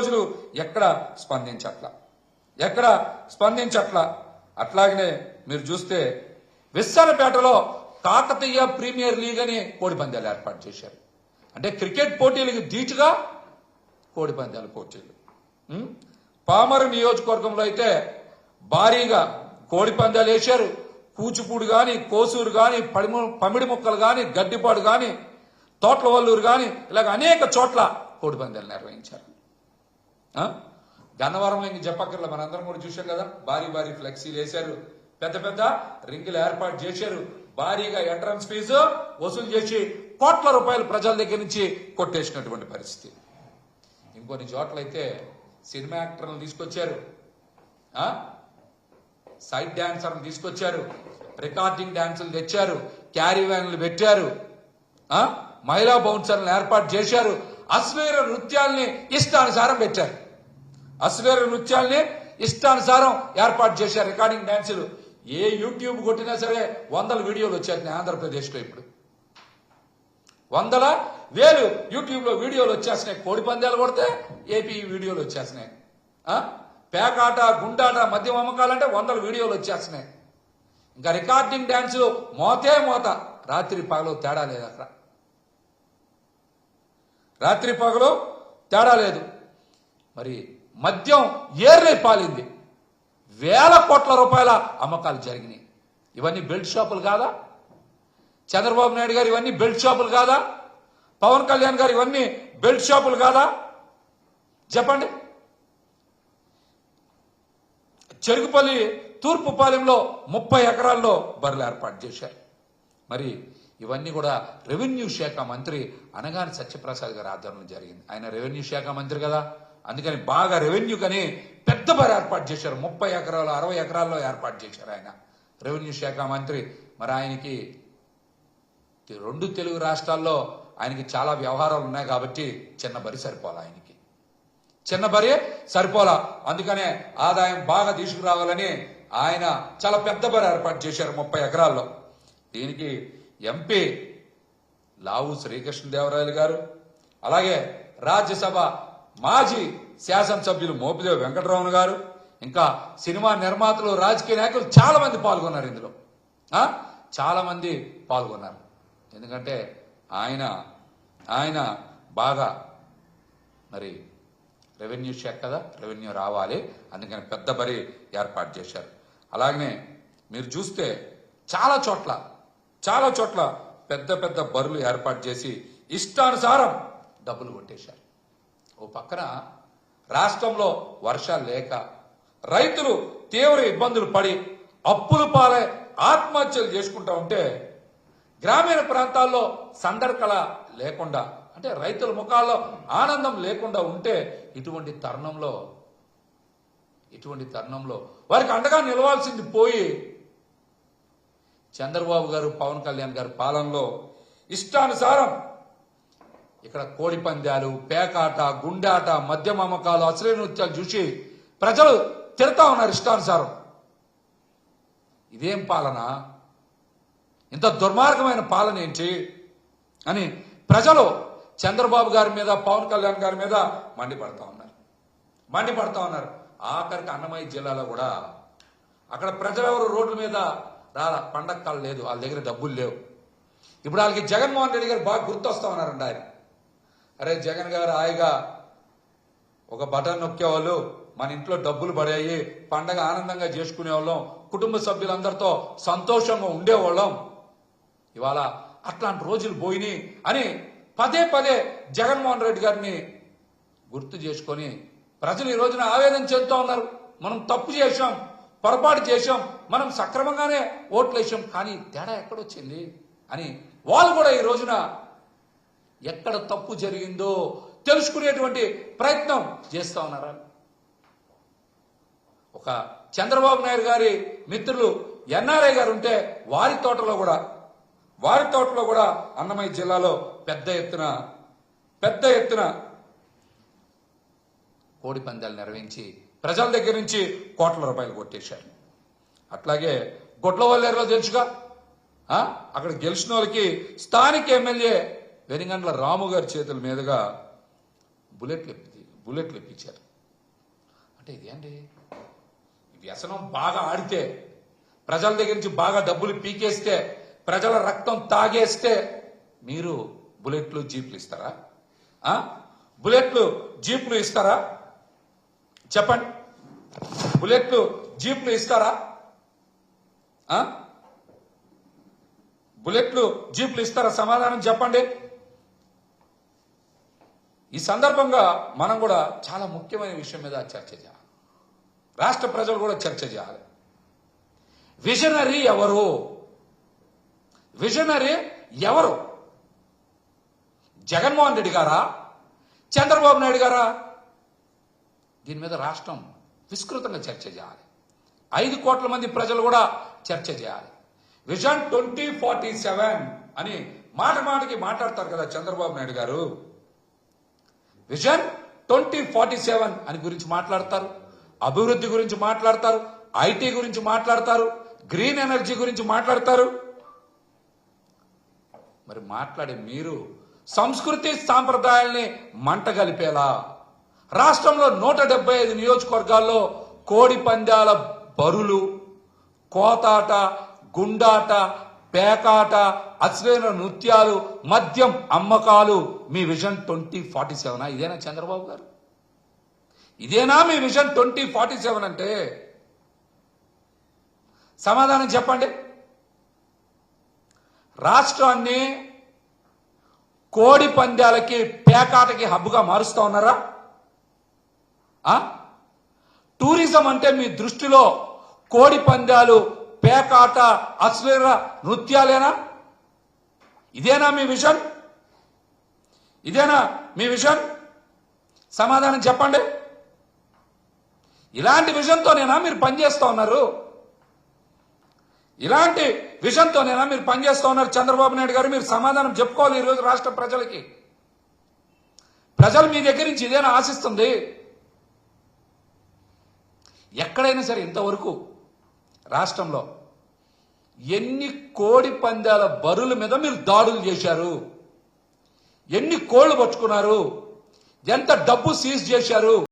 రోజులు ఎక్కడ స్పందించట్లా. అట్లాగనే మీరు చూస్తే విస్సాలపేటలో కాకతీయ ప్రీమియర్ లీగ్ అని కోడిపందాలు ఏర్పాటు చేశారు. అంటే క్రికెట్ పోటీలకు ధీటుగా కోడిపందాల పోటీలు. పామరు నియోజకవర్గంలో అయితే భారీగా కోడిపందాలు వేశారు. కూచిపూడి కానీ, కోసూరు కానీ, పమిడి ముక్కలు కానీ, గడ్డిపాడు కానీ, తోట్లవల్లూరు కానీ ఇలాగ అనేక చోట్ల కోడిపందాలు నిర్వహించారు. గన్నవరంలో ఇంక చెప్పక్కర్లా, మనందరం కూడా చూశాం కదా. భారీ ఫ్లెక్సీలు వేశారు, పెద్ద రింగులు ఏర్పాటు చేశారు, భారీగా ఎంట్రన్స్ ఫీజు వసూలు చేసి కోట్ల రూపాయలు ప్రజల దగ్గర నుంచి కొట్టేసినటువంటి పరిస్థితి. ఇంకొన్ని చోట్లయితే సినిమా యాక్టర్లను తీసుకొచ్చారు, సైడ్ డాన్సర్లు తీసుకొచ్చారు, రికార్డింగ్ డాన్సులు తెచ్చారు, క్యారీ వ్యాన్లు పెట్టారు, మహిళా బౌన్సర్లను ఏర్పాటు చేశారు, అశ్లీల నృత్యాల్ని ఇష్టానుసారం పెట్టారు, ఇష్టానుసారం ఏర్పాటు చేశారు, రికార్డింగ్ డాన్సులు. ఏ యూట్యూబ్ కొట్టినా సరే 100 వీడియోలు వచ్చేస్తున్నాయి ఆంధ్రప్రదేశ్లో. ఇప్పుడు 100,000 యూట్యూబ్ లో వీడియోలు వచ్చేస్తున్నాయి. కోడిపందాలు కొడితే ఏపీ వీడియోలు వచ్చేస్తున్నాయి. పేకాట, గుండాట, మద్యం అమ్మకాలంటే 100 వీడియోలు వచ్చేస్తున్నాయి. ఇంకా రికార్డింగ్ డాన్సులు మోత రాత్రి పగలు తేడా లేదు. అక్కడ రాత్రి పగలు తేడా లేదు. మరి మద్యం ఏర్లై పాలింది, వేల కోట్ల రూపాయల అమ్మకాలు జరిగినాయి. ఇవన్నీ బెల్ట్ షాపులు కాదా? చంద్రబాబు నాయుడు గారు ఇవన్నీ బెల్ట్ షాపులు కాదా? పవన్ కళ్యాణ్ గారు ఇవన్నీ బెల్ట్ షాపులు కాదా? చెప్పండి. చెరుగుపల్లి తూర్పుపాలెంలో 30 ఎకరాల్లో బరులు ఏర్పాటు చేశారు. మరి ఇవన్నీ కూడా రెవెన్యూ శాఖ మంత్రి అనగాని సత్యప్రసాద్ గారి ఆధ్వర్యంలో జరిగింది. ఆయన రెవెన్యూ శాఖ మంత్రి కదా, అందుకని బాగా రెవెన్యూ కని పెద్ద బరి ఏర్పాటు చేశారు. 30 ఎకరాలు 60 ఎకరాల్లో ఏర్పాటు చేశారు ఆయన రెవెన్యూ శాఖ మంత్రి. మరి ఆయనకి 2 తెలుగు రాష్ట్రాల్లో ఆయనకి చాలా వ్యవహారాలు ఉన్నాయి కాబట్టి చిన్న బరి సరిపోలా. అందుకనే ఆదాయం బాగా తీసుకురావాలని ఆయన చాలా పెద్ద బరి ఏర్పాటు చేశారు 30 ఎకరాల్లో. దీనికి ఎంపీ లావు శ్రీకృష్ణదేవరాయలు గారు, అలాగే రాజ్యసభ మాజీ శాసనసభ్యులు మోపిదేవి వెంకటరమణ గారు, ఇంకా సినిమా నిర్మాతలు, రాజకీయ నాయకులు చాలా మంది పాల్గొన్నారు. ఇందులో చాలా మంది పాల్గొన్నారు. ఎందుకంటే ఆయన బాగా మరి రెవెన్యూ శాఖ కదా, రెవెన్యూ రావాలి, అందుకని పెద్ద బరి ఏర్పాటు చేశారు. అలాగనే మీరు చూస్తే చాలా చోట్ల పెద్ద బరులు ఏర్పాటు చేసి ఇష్టానుసారం డబ్బులు కొట్టేశారు. ఓ పక్కన రాష్ట్రంలో వర్షాలు లేక రైతులు తీవ్ర ఇబ్బందులు పడి అప్పులు పాలై ఆత్మహత్యలు చేసుకుంటా ఉంటే, గ్రామీణ ప్రాంతాల్లో సందర్కల లేకుండా, అంటే రైతుల ముఖాల్లో ఆనందం లేకుండా ఉంటే, ఇటువంటి తరుణంలో వారికి అండగా నిలవాల్సింది పోయి చంద్రబాబు గారు, పవన్ కళ్యాణ్ గారు పాలనలో ఇష్టానుసారం ఇక్కడ కోడిపందాలు, పేకాట, గుండాట, మద్యం అమ్మకాలు, అశ్లీల నృత్యాలు చూసి ప్రజలు తిడతా ఉన్నారు ఇష్టానుసారం. ఇదేం పాలన? ఇంత దుర్మార్గమైన పాలన ఏంటి అని ప్రజలు చంద్రబాబు గారి మీద, పవన్ కళ్యాణ్ గారి మీద మండిపడతా ఉన్నారు. ఆఖరికి అన్నమయ్య జిల్లాలో కూడా అక్కడ ప్రజలెవరు రోడ్ల మీద రాలా, పండగ కాలు లేదు, వాళ్ళ దగ్గర డబ్బులు లేవు. ఇప్పుడు వాళ్ళకి జగన్మోహన్ రెడ్డి గారు బాగా గుర్తొస్తా ఉన్నారండి. ఆయన అరే జగన్ గారు హాయిగా ఒక బటన్ నొక్కేవాళ్ళు, మన ఇంట్లో డబ్బులు పడాయి, పండగ ఆనందంగా చేసుకునేవాళ్ళం, కుటుంబ సభ్యులందరితో సంతోషంగా ఉండేవాళ్ళం, ఇవాళ అట్లాంటి రోజులు పోయినాయి అని పదే జగన్మోహన్ రెడ్డి గారిని గుర్తు చేసుకొని ప్రజలు ఈ రోజున ఆవేదన చెందుతూ ఉన్నారు. మనం తప్పు చేశాం, పొరపాటు చేశాం, మనం సక్రమంగానే ఓట్లు వేసాం, కానీ తేడా ఎక్కడొచ్చింది అని వాళ్ళు కూడా ఈ రోజున ఎక్కడ తప్పు జరిగిందో తెలుసుకునేటువంటి ప్రయత్నం చేస్తూ ఉన్నారా. ఒక చంద్రబాబు నాయుడు గారి మిత్రులు ఎన్ఆర్ఐ గారు ఉంటే వారి తోటలో కూడా అన్నమయ్య జిల్లాలో పెద్ద ఎత్తున కోడి పందాలు నిర్వహించి ప్రజల దగ్గర నుంచి కోట్ల రూపాయలు కొట్టేశారు. అట్లాగే గొడ్లవల్లేరులో తెలుసుగా, అక్కడ గెలిచిన వాళ్ళకి స్థానిక ఎమ్మెల్యే వెనిగండ్ల రాము గారి చేతుల మీదుగా బుల్లెట్లు ఇప్పించారు. అంటే ఇదేంటి, వ్యసనం బాగా ఆడితే, ప్రజల దగ్గర నుంచి బాగా డబ్బులు పీకేస్తే, ప్రజల రక్తం తాగేస్తే మీరు బుల్లెట్లు జీప్లు ఇస్తారా? బుల్లెట్లు జీప్లు ఇస్తారా? చెప్పండి, బుల్లెట్లు జీప్లు ఇస్తారా? బుల్లెట్లు జీప్లు ఇస్తారా? సమాధానం చెప్పండి. ఈ సందర్భంగా మనం కూడా చాలా ముఖ్యమైన విషయం మీద చర్చ చేయాలి. రాష్ట్ర ప్రజలు కూడా చర్చ చేయాలి. విజనరీ ఎవరు? విజనరీ ఎవరు? జగన్మోహన్ రెడ్డి గారా? చంద్రబాబు నాయుడు గారా? దీని మీద రాష్ట్రం విస్తృతంగా చర్చ చేయాలి. 5 కోట్ల మంది ప్రజలు కూడా చర్చ చేయాలి. విజన్ 2047 అని మాటకి మాట్లాడతారు కదా చంద్రబాబు నాయుడు గారు. విజన్ 2047 అని గురించి మాట్లాడతారు, అభివృద్ధి గురించి మాట్లాడతారు, ఐటీ గురించి మాట్లాడతారు, గ్రీన్ ఎనర్జీ గురించి మాట్లాడతారు. మరి మాట్లాడే మీరు సంస్కృతి సాంప్రదాయాల్ని మంటగలిపేలా రాష్ట్రంలో 175 నియోజకవర్గాల్లో కోడి పందాల బరులు, కోతాట, గుండాట, పేకాట, అశ్లీల నృత్యాలు, మద్యం అమ్మకాలు మీ విజన్ 2047. ఇదేనా చంద్రబాబు గారు? ఇదేనా మీ విజన్ 2047 అంటే? సమాధానం చెప్పండి. రాష్ట్రాన్ని కోడి పందాలకి, పేకాటకి హబ్బుగా మారుస్తా ఉన్నారా? టూరిజం అంటే మీ దృష్టిలో కోడి పందాలు, పేకాట, అశ్లీల నృత్యాలేనా? ఇదేనా మీ విజన్? ఇదేనా మీ విజన్? సమాధానం చెప్పండి. ఇలాంటి విజన్తోనేనా మీరు పనిచేస్తూ ఉన్నారు? ఇలాంటి విజన్తోనేనా మీరు పనిచేస్తూ ఉన్నారు? చంద్రబాబు నాయుడు గారు, మీరు సమాధానం చెప్పుకోవాలి ఈరోజు రాష్ట్ర ప్రజలకి. ప్రజలు మీ దగ్గర నుంచి ఇదేనా ఆశిస్తుంది? ఎక్కడైనా సరే ఇంతవరకు రాష్ట్రంలో ఎన్ని కోడి పందాల బరుల మీద మీరు దాడులు చేశారు? ఎన్ని కోళ్లు పట్టుకున్నారు? ఎంత డబ్బు సీజ్ చేశారు?